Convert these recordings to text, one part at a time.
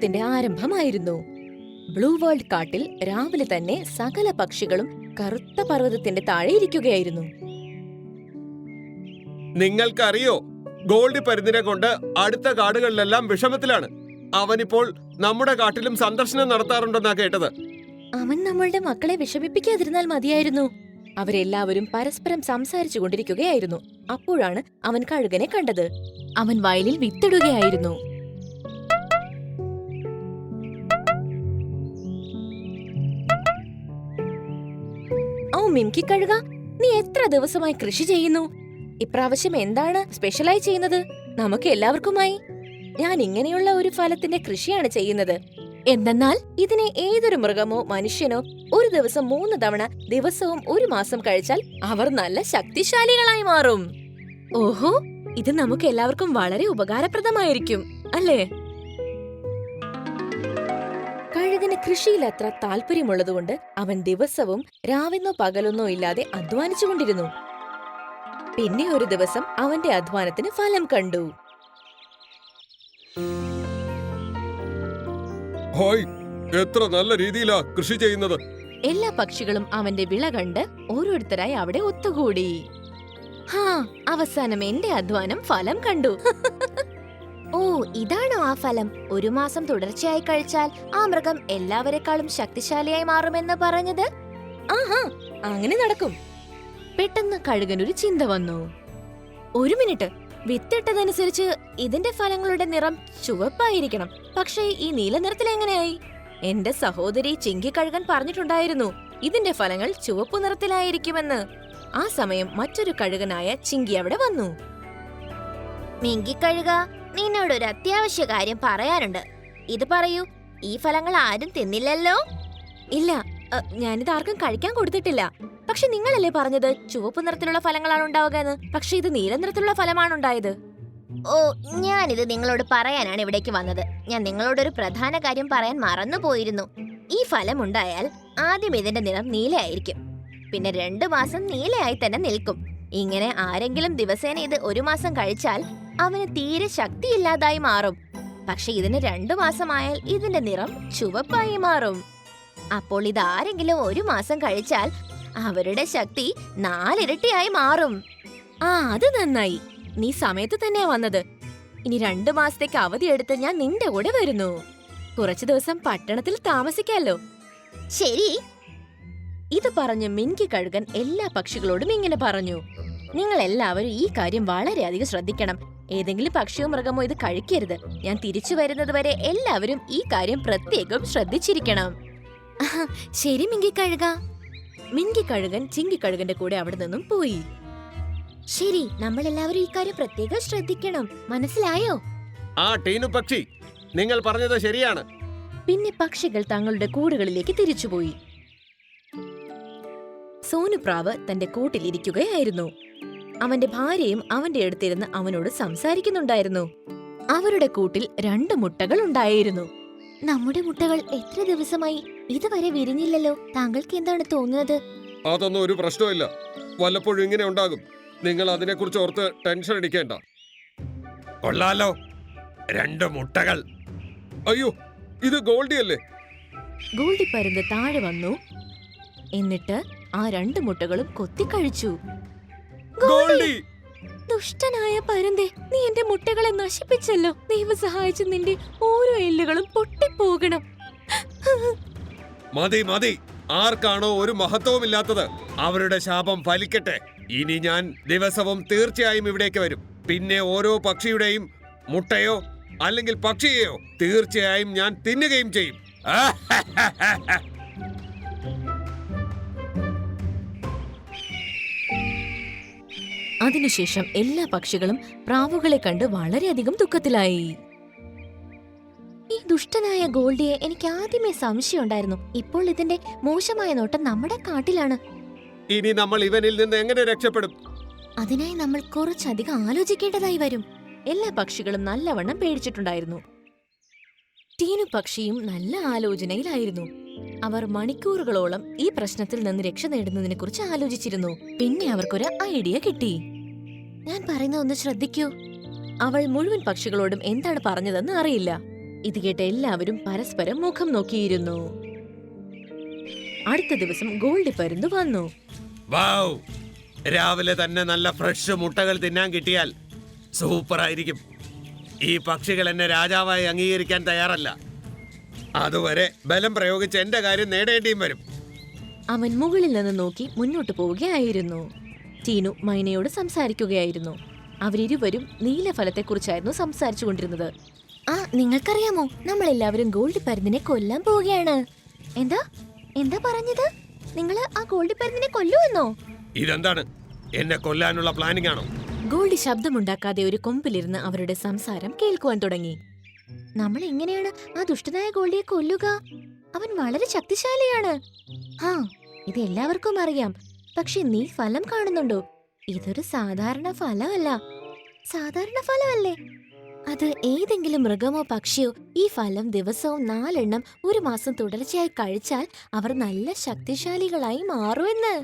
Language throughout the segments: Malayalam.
ലോകത്തിന്റെ ആരംഭമായിരുന്നു. ബ്ലൂ വേൾഡ് കാട്ടിൽ രാവിലെ തന്നെ സകല പക്ഷികളും കറുത്ത പർവ്വതത്തിന്റെ താഴെ ഇരിക്കുകയായിരുന്നു. നിങ്ങൾക്കറിയോ, ഗോൾഡി പരുന്തിനെ കൊണ്ട് അടുത്ത കാടുകളിലെല്ലാം വിഷമത്തിലാണ്. അവനിപ്പോൾ നമ്മുടെ കാട്ടിലും സന്ദർശനം നടത്താറുണ്ടെന്നാ കേട്ടത്. അവൻ നമ്മളുടെ മക്കളെ വിഷമിപ്പിക്കാതിരുന്നാൽ മതിയായിരുന്നു. അവരെല്ലാവരും പരസ്പരം സംസാരിച്ചു കൊണ്ടിരിക്കുകയായിരുന്നു. അപ്പോഴാണ് അവൻ കഴുകനെ കണ്ടത്. അവൻ വയലിൽ വിത്തിടുകയായിരുന്നു. ഓ മിംകി കഴുക, നീ എത്ര ദിവസമായി കൃഷി ചെയ്യുന്നു? ഇപ്രാവശ്യം എന്താണ് സ്പെഷ്യലായി ചെയ്യുന്നത് നമുക്ക് എല്ലാവർക്കുമായി? ഞാൻ ഇങ്ങനെയുള്ള ഒരു ഫലത്തിന്റെ കൃഷിയാണ് ചെയ്യുന്നത്. എന്തെന്നാൽ ഇതിനെ ഏതൊരു മൃഗമോ മനുഷ്യനോ ഒരു ദിവസം 3 തവണ ദിവസവും 1 മാസം കഴിച്ചാൽ അവർ നല്ല ശക്തിശാലികളായി മാറും. ഓഹോ, ഇത് നമുക്ക് എല്ലാവർക്കും വളരെ ഉപകാരപ്രദമായിരിക്കും അല്ലേ? കഴുകന് കൃഷിയിൽ അത്ര താല്പര്യമുള്ളതുകൊണ്ട് അവൻ ദിവസവും രാവെന്നോ പകലൊന്നോ ഇല്ലാതെ അധ്വാനിച്ചുകൊണ്ടിരുന്നു. പിന്നെ ഒരു ദിവസം അവന്റെ അധ്വാനത്തിന് ഫലം കണ്ടു. ഹായ്, എത്ര നല്ല രീതിയിലാ കൃഷി ചെയ്യുന്നത്. എല്ലാ പക്ഷികളും അവന്റെ വിള കണ്ട് ഓരോരുത്തരായി അവിടെ ഒത്തുകൂടി. അവസാനം എന്റെ അധ്വാനം ഫലം കണ്ടു. ഓ, ഇതാണോ ആ ഫലം? 1 മാസം തുടർച്ചയായി കഴിച്ചാൽ ആ മൃഗം എല്ലാവരെക്കാളും ശക്തിശാലിയായി മാറുമെന്ന് പറഞ്ഞത്? ആഹാ, അങ്ങനെ നടക്കും. പെട്ടെന്ന് കഴുകനൊരു ചിന്ത വന്നു. 1 മിനിറ്റ്, വിത്തിട്ടതനുസരിച്ച് ഇതിന്റെ ഫലങ്ങളുടെ നിറം ചുവപ്പായിരിക്കണം. പക്ഷേ ഈ നീല നിറത്തിൽ എങ്ങനെയായി? എന്റെ സഹോദരി ചിങ്കി കഴുകൻ പറഞ്ഞിട്ടുണ്ടായിരുന്നു ഇതിന്റെ ഫലങ്ങൾ ചുവപ്പു നിറത്തിലായിരിക്കുമെന്ന്. ആ സമയം മറ്റൊരു കഴുകനായ ചിങ്കി അവിടെ വന്നു. മിങ്കി കഴുക, നിന്നോടൊരു അത്യാവശ്യ കാര്യം പറയാനുണ്ട്. ഇത് പറയൂ, ഈ ഫലങ്ങൾ ആരും തിന്നില്ലല്ലോ? ഇല്ല, ഞാനിത് ആർക്കും കഴിക്കാൻ കൊടുത്തിട്ടില്ല. പക്ഷെ നിങ്ങളല്ലേ പറഞ്ഞത് ചുവപ്പ് നിറത്തിലുള്ള ഫലങ്ങളാണ് ഉണ്ടാവുക എന്ന്? പക്ഷെ ഇത് നീല നിറത്തിലുള്ള ഫലമാണ് ഉണ്ടായത്. ഓ, ഞാനിത് നിങ്ങളോട് പറയാനാണ് ഇവിടേക്ക് വന്നത്. ഞാൻ നിങ്ങളോടൊരു പ്രധാന കാര്യം പറയാൻ മറന്നുപോയിരുന്നു. ഈ ഫലം ഉണ്ടായാൽ ആദ്യം ഇതിന്റെ നിറം നീലയായിരിക്കും. പിന്നെ 2 മാസം നീലയായി തന്നെ നിൽക്കും. ഇങ്ങനെ ആരെങ്കിലും ദിവസേന ഇത് 1 മാസം കഴിച്ചാൽ അവന് തീരെ ശക്തിയില്ലാതായി മാറും. പക്ഷെ ഇതിന് 2 മാസമായാൽ ഇതിന്റെ നിറം ചുവപ്പായി മാറും. അപ്പോൾ ഇതാരെങ്കിലും 1 മാസം കഴിച്ചാൽ അവരുടെ ശക്തി 4 ഇരട്ടിയായി മാറും. അത് നന്നായി, നീ സമയത്ത് തന്നെയാ വന്നത്. ഇനി 2 മാസത്തേക്ക് അവധിയെടുത്ത് ഞാൻ നിന്റെ കൂടെ വരുന്നു. കുറച്ചു ദിവസം പട്ടണത്തിൽ താമസിക്കാലോ. ശരി. ഇത് പറഞ്ഞ് മിൻകി കഴുകൻ എല്ലാ പക്ഷികളോടും ഇങ്ങനെ പറഞ്ഞു. നിങ്ങൾ എല്ലാവരും ഈ കാര്യം വളരെയധികം ശ്രദ്ധിക്കണം. ഏതെങ്കിലും പക്ഷിയോ മൃഗമോ ഇത് കഴിക്കരുത്. ഞാൻ തിരിച്ചു വരുന്നത് വരെ എല്ലാവരും ഈ കാര്യം പ്രത്യേകം ശ്രദ്ധിച്ചിരിക്കണം. ശരി മിങ്കി കഴുക. മിങ്കി കഴുകൻ ചിങ്കി കഴുകന്റെ കൂടെ അവിടെ നിന്നും പോയി. ശരി, നമ്മൾ എല്ലാവരും ഈ കാര്യം പ്രത്യേകം ശ്രദ്ധിക്കണം. മനസ്സിലായോ? ആ ടീനു പക്ഷി, നിങ്ങൾ പറഞ്ഞത് ശരിയാണ്. പിന്നെ പക്ഷികൾ തങ്ങളുടെ കൂടുകളിലേക്ക് തിരിച്ചുപോയി. സോനുപ്രാവ് തന്റെ കൂട്ടിലിരിക്കുകയായിരുന്നു. അവന്റെ ഭാര്യയും അവന്റെ അടുത്തിരുന്ന് അവനോട് സംസാരിക്കുന്നുണ്ടായിരുന്നു. അവരുടെ കൂട്ടിൽ 2 മുട്ടകൾ ഉണ്ടായിരുന്നു. നമ്മുടെ മുട്ടകൾ എത്ര ദിവസമായി ഇതുവരെ വിരിഞ്ഞില്ലല്ലോ. താങ്കൾക്ക് എന്താണ് തോന്നുന്നത്? അതൊന്നും ഒരു പ്രശ്നമില്ല. വല്ലപ്പോഴും ഇങ്ങനെ ഉണ്ടാകും. നിങ്ങൾ അതിനെക്കുറിച്ച് ഓർത്ത് ടെൻഷൻ അടിക്കേണ്ട. കൊള്ളാലോ, 2 മുട്ടകൾ. അയ്യോ, ഇത് ഗോൾഡി അല്ലേ? ഗോൾഡി പരുന്ത് താഴെ വന്നു. എന്നിട്ട് ആ 2 മുട്ടകളും കൊത്തിക്കഴിച്ചു. ഗോൾഡി! ദുഷ്ടനായ പരുന്തേ, നീ എന്റെ മുട്ടകളെ നശിപ്പിച്ചല്ലോ. ദൈവം സഹായിച്ച് നിന്റെ ഓരോ എല്ലുകളും പൊട്ടിപ്പോകണം. മതി മതി, ആർക്കാണോ ഒരു മഹത്വമില്ലാത്തത് അവരുടെ ശാപം ഫലിക്കട്ടെ. ഇനി ഞാൻ ദിവസവും തീർച്ചയായും ഇവിടേക്ക് വരും. പിന്നെ ഓരോ പക്ഷിയുടെയും മുട്ടയോ അല്ലെങ്കിൽ പക്ഷിയെയോ തീർച്ചയായും ഞാൻ തിന്നുകയും ചെയ്യും. അതിനുശേഷം എല്ലാ പക്ഷികളും പ്രാവുകളെ കണ്ട് വളരെയധികം ദുഃഖത്തിലായി. ഈ ദുഷ്ടനായ ഗോൾഡിയെ എനിക്ക് ആദ്യമേ സംശയമുണ്ടായിരുന്നു. ഇപ്പോൾ ഇതിന്റെ മോശമായ നോട്ടം നമ്മുടെ കാട്ടിലാണ്. ഇനി നമ്മൾ ഇവനിൽ നിന്ന് എങ്ങനെ രക്ഷപ്പെടും? അതിനായി നമ്മൾ കുറച്ചധികം ആലോചിക്കേണ്ടതായി വരും. എല്ലാ പക്ഷികളും നല്ലവണ്ണം പേടിച്ചിട്ടുണ്ടായിരുന്നു. ടീനു പക്ഷിയും നല്ല ആലോചനയിലായിരുന്നു. അവർ മണിക്കൂറുകളോളം ഈ പ്രശ്നത്തിൽ നിന്ന് രക്ഷ നേടുന്നതിനെ കുറിച്ച് ആലോചിച്ചിരുന്നു. പിന്നെ അവർക്കൊരു ഐഡിയ കിട്ടി. ഞാൻ പറയുന്ന ഒന്ന് ശ്രദ്ധിക്കൂ. അവൾ മുഴുവൻ പക്ഷികളോടും എന്താണ് പറഞ്ഞതെന്ന് അറിയില്ല. ഇത് കേട്ട് എല്ലാവരും പരസ്പരം മുഖം നോക്കിയിരുന്നു. അടുത്ത ദിവസം ഗോൾഡി പരുന്ത് വന്നു. വൗ, രാവിലെ തന്നെ നല്ല ഫ്രഷ് മുട്ടകൾ തിന്നാൻ കിട്ടിയാൽ സൂപ്പർ ആയിരിക്കും. ഈ പക്ഷികൾ എന്നെ രാജാവായി അംഗീകരിക്കാൻ തയ്യാറല്ല. അതുവരെ ബലം പ്രയോഗിച്ച് എന്റെ കാര്യം നേടേണ്ടിയും വരും. അവൻ മുകളിൽ നിന്ന് നോക്കി മുന്നോട്ട് പോവുകയായിരുന്നു. ടീനു മൈനയോട് സംസാരിക്കുകയായിരുന്നു. അവരിരുവരും നീലഫലത്തെക്കുറിച്ചായിരുന്നു സംസാരിച്ചു കൊണ്ടിരുന്നത്. നിങ്ങൾക്കറിയാമോ, നമ്മളെല്ലാവരും ഗോൾഡി പരുന്തിനെ കൊല്ലാൻ പോവുകയാണ്. എന്താ എന്താ പറഞ്ഞത്? നിങ്ങൾ ആ ഗോൾഡി പരുന്തിനെ കൊല്ലുവെന്നോ? ഇതെന്താണ്, എന്നെ കൊല്ലാനുള്ള പ്ലാനിംഗ് ആണോ? ഗോൾഡി ശബ്ദമുണ്ടാക്കാതെ ഒരു കൊമ്പിലിരുന്ന് അവരുടെ സംസാരം കേൾക്കുവാൻ തുടങ്ങി. നമ്മൾ എങ്ങനെയാണ് ആ ദുഷ്ടനായ ഗോൾഡിയെ കൊല്ലുക? അവൻ വളരെ ശക്തിശാലിയാണ്. ഇത് എല്ലാവർക്കും അറിയാം. പക്ഷെ നീ ഫലം കാണുന്നുണ്ടോ? ഇതൊരു സാധാരണ ഫലമല്ല. സാധാരണ ഫലമല്ലേ? അത് ഏതെങ്കിലും മൃഗമോ പക്ഷിയോ ഈ ഫലം ദിവസവും 4 എണ്ണം ഒരു മാസം തുടർച്ചയായി കഴിച്ചാൽ അവർ നല്ല ശക്തിശാലികളായി മാറുമെന്ന്.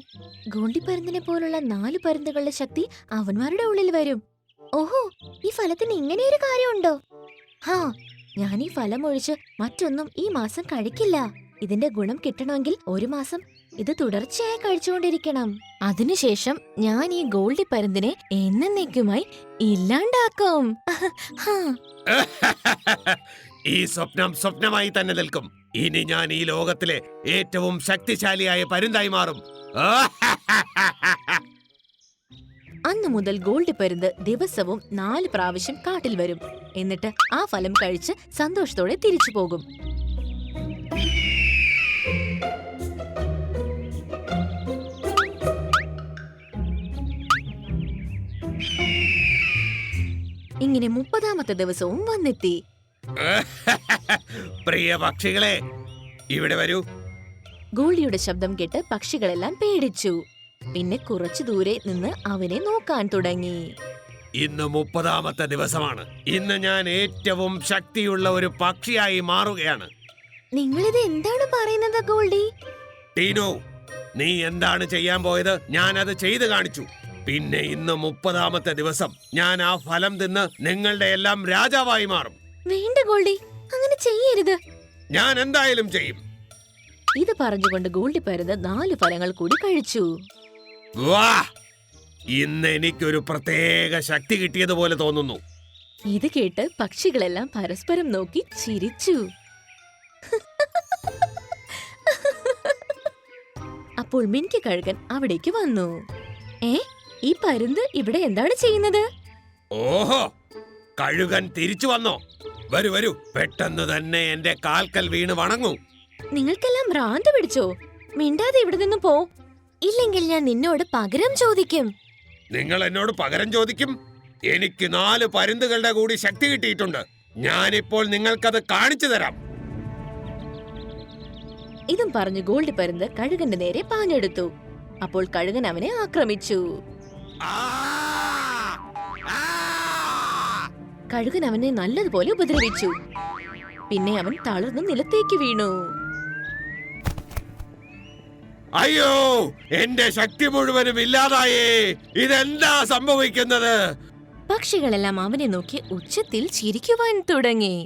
ഗോണ്ടിപ്പരുന്തിനെ പോലുള്ള 4 പരുന്തുകളുടെ ശക്തി അവന്മാരുടെ ഉള്ളിൽ വരും. ഓഹോ, ഈ ഫലത്തിന് ഇങ്ങനെയൊരു കാര്യമുണ്ടോ? ഞാൻ ഈ ഫലം ഒഴിച്ച് മറ്റൊന്നും ഈ മാസം കഴിക്കില്ല. ഇതിന്റെ ഗുണം കിട്ടണമെങ്കിൽ ഒരു മാസം ഇത് തുടർച്ചയായി കഴിച്ചുകൊണ്ടിരിക്കണം. അതിനുശേഷം ഞാൻ ഈ ഗോൾഡി പരുന്തിനെ എന്നേക്കുമായി ഇല്ലാണ്ടാക്കും. ഈ സ്വപ്നം സ്വപ്നമായി തന്നെ നിൽക്കും. ഇനി ഞാൻ ഈ ലോകത്തിലെ ഏറ്റവും ശക്തിശാലിയായ പരുന്തായി മാറും. അന്നു മുതൽ ഗോൾഡി പരുന്ത് ദിവസവും 4 പ്രാവശ്യം കാട്ടിൽ വരും. എന്നിട്ട് ആ ഫലം കഴിച്ച് സന്തോഷത്തോടെ തിരിച്ചു പോകും. ഇങ്ങനെ 30ാമത്തെ ദിവസവും വന്നെത്തി. പ്രിയ പക്ഷികളെ, ഇവിടെ വരൂ. ഗോൾഡിയുടെ ശബ്ദം കേട്ട് പക്ഷികളെല്ലാം പേടിച്ചു. പിന്നെ കുറച്ചു ദൂരെ നിന്ന് അവനെ നോക്കാൻ തുടങ്ങി. ഇന്ന് 30ാമത്തെ ദിവസമാണ്. ഇന്ന് ഞാൻ ഏറ്റവും ശക്തിയുള്ള ഒരു പക്ഷിയായി മാറുകയാണ്. നിങ്ങളിത് എന്താണ് പറയുന്നത് ഗോൾഡി? ടീനു, നീ എന്താണ് ചെയ്യാൻ പോയത്? ഞാൻ അത് ചെയ്തു കാണിച്ചു. പിന്നെ ഇന്ന് 30ാമത്തെ ദിവസം ഞാൻ ആ ഫലം തിന്ന് നിങ്ങളുടെ എല്ലാം രാജാവായി മാറും. വേണ്ട ഗോൾഡി, അങ്ങനെ ചെയ്യരുത്. ഞാൻ എന്തായാലും ചെയ്യും. ഇത് പറഞ്ഞുകൊണ്ട് ഗോൾഡി പരുന്ത് 4 ഫലങ്ങൾ കൂടി കഴിച്ചു. വാ, ഇന്ന് എനിക്കൊരു പ്രത്യേക ശക്തി കിട്ടിയതുപോലെ തോന്നുന്നു. ഇത് കേട്ട് പക്ഷികളെല്ലാം പരസ്പരം നോക്കി ചിരിച്ചു. അപ്പോൾ മിൻകി കഴുകൻ അവിടേക്ക് വന്നു. ഈ പരുന്ത് ഇവിടെ എന്താണ് ചെയ്യുന്നത്? ഓഹോ, കഴുകൻ തിരിച്ചു വന്നോ? വരൂ വരൂ, പെട്ടെന്ന് തന്നെ എന്റെ കാൽക്കൽ വീണ് വണങ്ങൂ. നിങ്ങൾക്കെല്ലാം ഭ്രാന്ത് പിടിച്ചോ? മിണ്ടാതെ ഇവിടെ നിന്ന് പോ, ഇല്ലെങ്കിൽ ഞാൻ നിന്നോട് പകരം ചോദിക്കും. നിങ്ങൾ എന്നോട് പകരം ചോദിക്കും? എനിക്ക് 4 പരുന്തുകളുടെ കൂടി ശക്തി കിട്ടിയിട്ടുണ്ട്. ഞാനിപ്പോൾ നിങ്ങൾക്കത് കാണിച്ചു തരാം. ഇതും പറഞ്ഞു ഗോൾഡി പരുന്ത് കഴുകന്റെ നേരെ പാഞ്ഞെടുത്തു. അപ്പോൾ കഴുകൻ അവനെ ആക്രമിച്ചു. കഴുകൻ അവനെ നല്ലതുപോലെ ഉപദ്രവിച്ചു. പിന്നെ അവൻ തളർന്നു നിലത്തേക്ക് വീണു. അയ്യോ, എന്റെ ശക്തി മുഴുവനും ഇല്ലാതായേ! ഇതെന്താ സംഭവിക്കുന്നത്? പക്ഷികളെല്ലാം അവനെ നോക്കി ഉച്ചത്തിൽ ചിരിക്കുവാൻ തുടങ്ങി.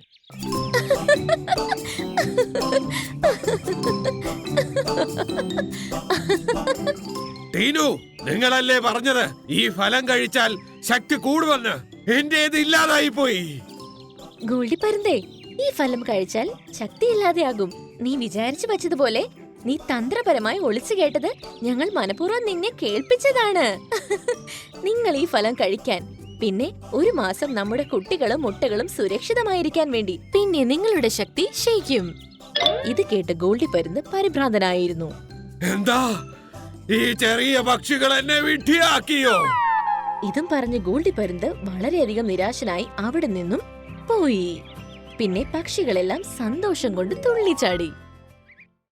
ടീനു, നിങ്ങളല്ലേ പറഞ്ഞത് ഈ ഫലം കഴിച്ചാൽ ശക്തി കൂടുമെന്ന്? എന്റേത് ഇല്ലാതായി പോയി. ഗോൾഡി പരുന്തേ, ഈ ഫലം കഴിച്ചാൽ ശക്തി ഇല്ലാതെയാകും. നീ വിചാരിച്ചു വച്ചതുപോലെ നീ തന്ത്രപരമായി ഒളിച്ചു കേട്ടത് ഞങ്ങൾ മനഃപൂർവ്വം നിന്നെ കേൾപ്പിച്ചതാണ്. നിങ്ങൾ ഈ ഫലം കഴിക്കാൻ, പിന്നെ ഒരു മാസം നമ്മുടെ കുട്ടികളും മുട്ടകളും സുരക്ഷിതമായിരിക്കാൻ വേണ്ടി. പിന്നെ നിങ്ങളുടെ ശക്തി ക്ഷയിക്കും. ഇത് കേട്ട് ഗോൾഡി പരുന്ത് പരിഭ്രാന്തനായിരുന്നു. എന്താ, ഈ ചെറിയ പക്ഷികൾ എന്നെ വിഡ്ഢിയാക്കിയോ? ഇതും പറഞ്ഞ് ഗോൾഡി പരുന്ത് വളരെയധികം നിരാശനായി അവിടെ നിന്നും പോയി. പിന്നെ പക്ഷികളെല്ലാം സന്തോഷം കൊണ്ട് തുള്ളിച്ചാടി.